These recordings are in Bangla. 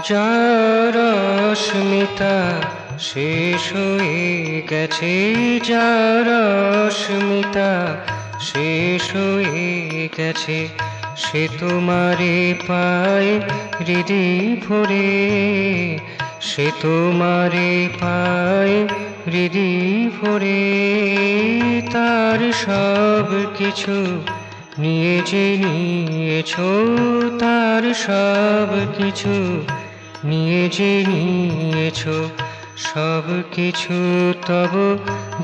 যার অস্মিতা শেষ হয়ে গেছে, যার অস্মিতা শেষ হয়ে গেছে, সে তোমারে পায় হৃদি ভরে, সে তোমারে পায় হৃদি ভরে। তার সব কিছু নিয়ে যে নিয়েছো, তার সব কিছু নিয়ে যে নিয়েছো, সব কিছু তব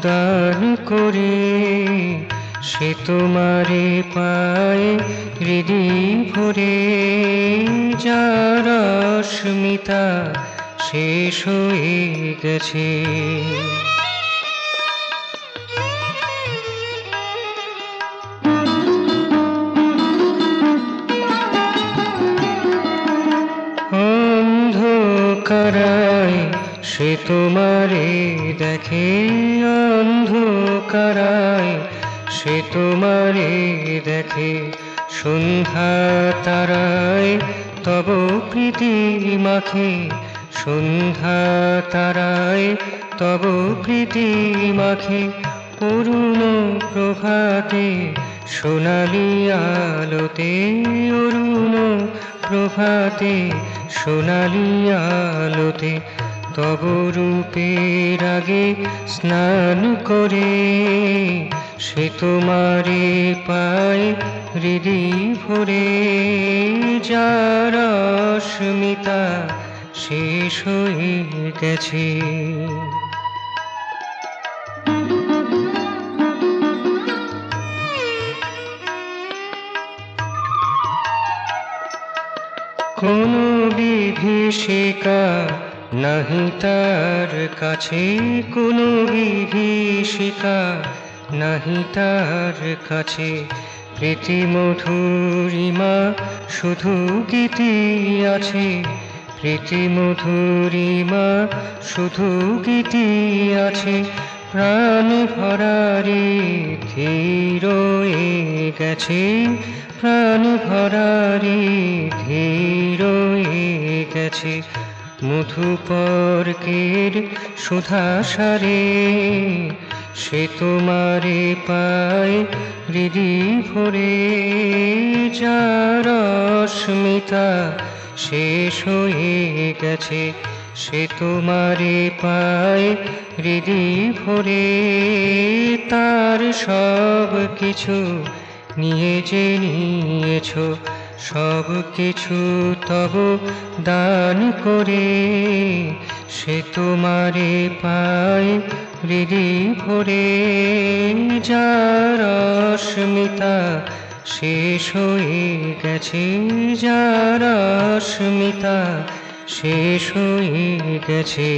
দান করে, সে তোমারে পায় হৃদি ভরে। যার অস্মিতা শেষ হয়ে গেছে। অন্ধকারায় সে তোমারে দেখে, অন্ধকারায় সে তোমারে দেখে, সন্ধ্যা তারায় তব প্রীতি মাখে, সন্ধ্যা তারায় তব প্রীতি মাখে। অরুণ প্রভাতে সোনালি আলোতে, অরুণ প্রভাতে সোনালি আলোতে, তব রূপের আগে স্নান করে, সে তোমারে পায় হৃদি ভরে। যার অস্মিতা শেষ হয়ে গেছে। কোনো বিভীষিকা নাহি তার কাছে, কোনো বিভীষিকা নাহি তার কাছে, প্রীতি মধুরিমা শুধু গীতি আছে, প্রীতি মধুরিমা শুধু গীতি আছে। প্রাণ ভরারে ধীর হয়ে গেছে, প্রাণ ভরারে ধীর হয়ে গেছে, মধুপর্কের সুধাসারে, সে তোমারে পায় হৃদি ভরে। যার অস্মিতা শেষ হয়ে গেছে, সে তোমারে পায় হৃদি ভরে। তার সব কিছু নিয়ে যে নিয়েছো, সব কিছু তব দান করে, সে তোমারে পায় হৃদি ভরে। যার অস্মিতা শেষ হয়ে গেছে, যার অস্মিতা শেষ হয়ে গেছে।